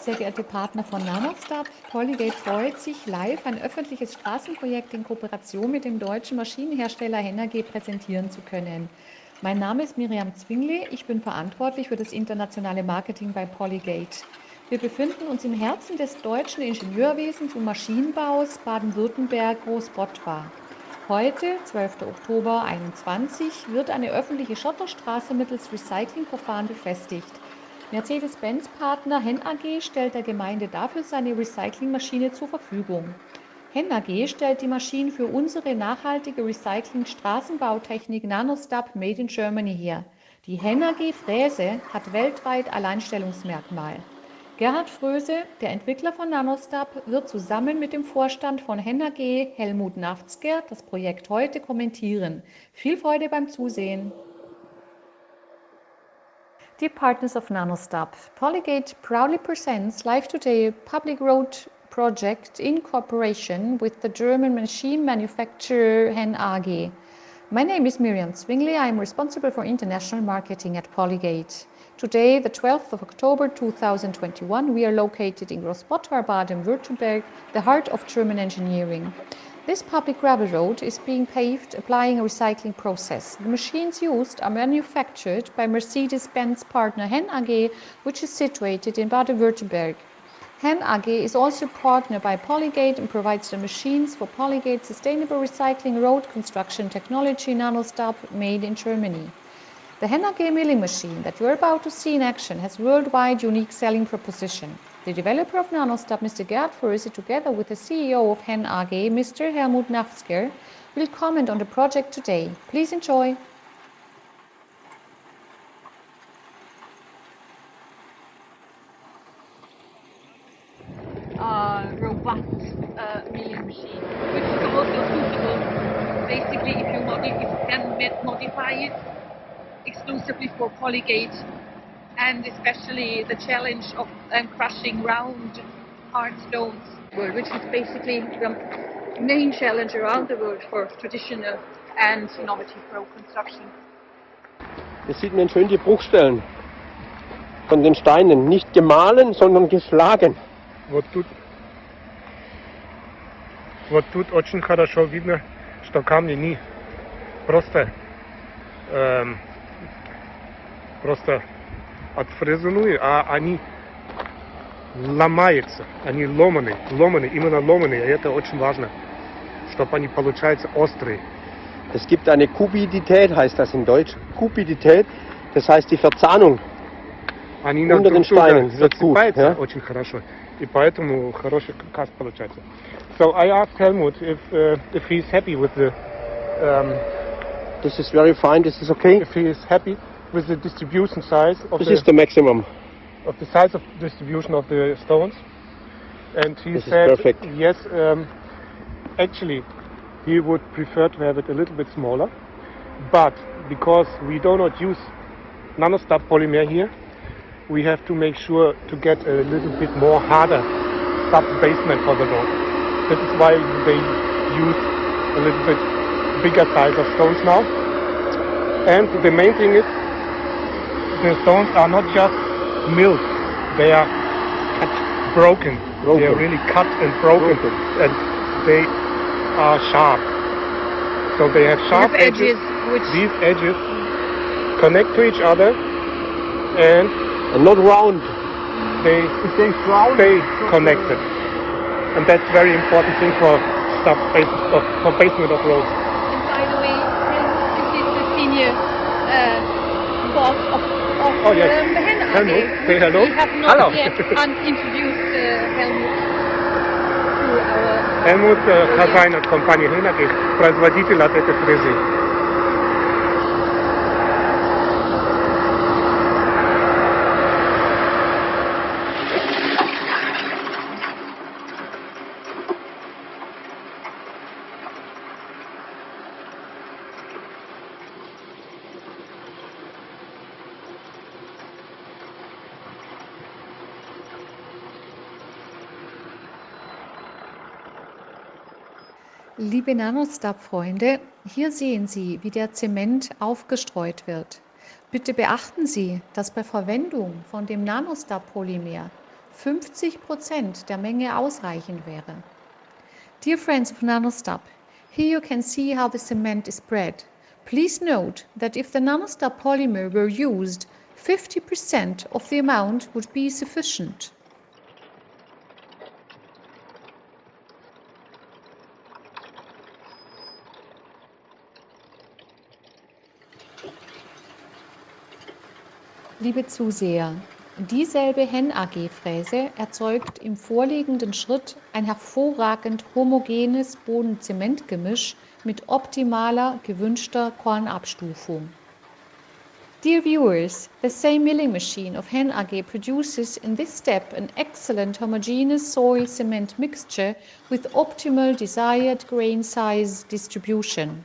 Sehr geehrte Partner von nanoSTAB, Polygate freut sich, live ein öffentliches Straßenprojekt in Kooperation mit dem deutschen Maschinenhersteller HEN AG präsentieren zu können. Mein Name ist Miriam Zwingli, ich bin verantwortlich für das internationale Marketing bei Polygate. Wir befinden uns im Herzen des deutschen Ingenieurwesens und Maschinenbaus Baden-Württemberg Großbottwar. Heute, 12. Oktober 2021, wird eine öffentliche Schotterstraße mittels Recyclingverfahren befestigt. Mercedes-Benz-Partner HEN AG stellt der Gemeinde dafür seine Recyclingmaschine zur Verfügung. HEN AG stellt die Maschinen für unsere nachhaltige Recycling-Straßenbautechnik nanoSTAB Made in Germany her. Die HEN AG Fräse hat weltweit Alleinstellungsmerkmal. Gerhard Fröse, der Entwickler von nanoSTAB, wird zusammen mit dem Vorstand von HEN AG, Helmut Nafzger, das Projekt heute kommentieren. Viel Freude beim Zusehen! Dear partners of nanoSTAB, Polygate proudly presents live today a public road project in cooperation with the German machine manufacturer HEN AG. My name is Miriam Zwingli. I am responsible for international marketing at Polygate. Today, the 12th of October 2021, we are located in Großbottwar, Baden-Württemberg, the heart of German engineering. This public gravel road is being paved applying a recycling process. The machines used are manufactured by Mercedes-Benz partner HEN AG, which is situated in Baden-Württemberg. HEN AG is also a partner by Polygate and provides the machines for Polygate's sustainable recycling road construction technology nanoSTAB made in Germany. The HEN AG milling machine that you are about to see in action has worldwide unique selling proposition. The developer of nanoSTAB, Mr. Gerhard Fröse, together with the CEO of HEN AG, Mr. Helmut Nafzger, will comment on the project today. Please enjoy. Robust milling machine, which is also suitable. Basically, if you can modify it exclusively for Polygate, and especially the challenge of crushing round hard stones, which is basically the main challenge around the world for traditional and innovative road construction. Hier sieht man schön die Bruchstellen von den Steinen, nicht gemahlen, sondern geschlagen. Вот тут очень хорошо видно, что камни не просто отфрезены, а они ломаются, они ломаны, именно ломаны, и это очень важно, чтобы они получаются острые. Es gibt eine Kubidität, heißt das in Deutsch. Kubidität, das heißt die Verzahnung unter den Steinen wird gut. Ja? Очень хорошо, и поэтому хороший каст получается. So I asked Helmut if he's happy with the. This is very fine. This is okay. If he is happy with the distribution size of This is the maximum. Of the size of distribution of the stones, and he this said is perfect. Yes. Actually, he would prefer to have it a little bit smaller, but because we do not use nanoSTAB polymer here, we have to make sure to get a little bit more harder sub-basement for the road. This is why they use a little bit bigger size of stones now. And the main thing is, the stones are not just milled, they are broken. They are really cut and broken. And they are sharp. So they have sharp edges. These edges connect to each other and not round. They stay connected. And that's very important thing for basement of roads. And by the way, this is the senior boss of HEN AG. Helmut, say hello. We have not yet introduced Helmut to our... Helmut, хозяин от компании HEN AG, производитель от этой фрезы. Liebe nanoSTAB-Freunde, hier sehen Sie, wie der Zement aufgestreut wird. Bitte beachten Sie, dass bei Verwendung von dem nanoSTAB-Polymer 50% der Menge ausreichend wäre. Dear friends of nanoSTAB, here you can see how the cement is spread. Please note that if the nanoSTAB polymer were used, 50% of the amount would be sufficient. Liebe Zuseher, dieselbe HEN AG Fräse erzeugt im vorliegenden Schritt ein hervorragend homogenes Boden-Zement-Gemisch mit optimaler gewünschter Kornabstufung. Dear viewers, the same milling machine of HEN AG produces in this step an excellent homogeneous soil-cement mixture with optimal desired grain size distribution.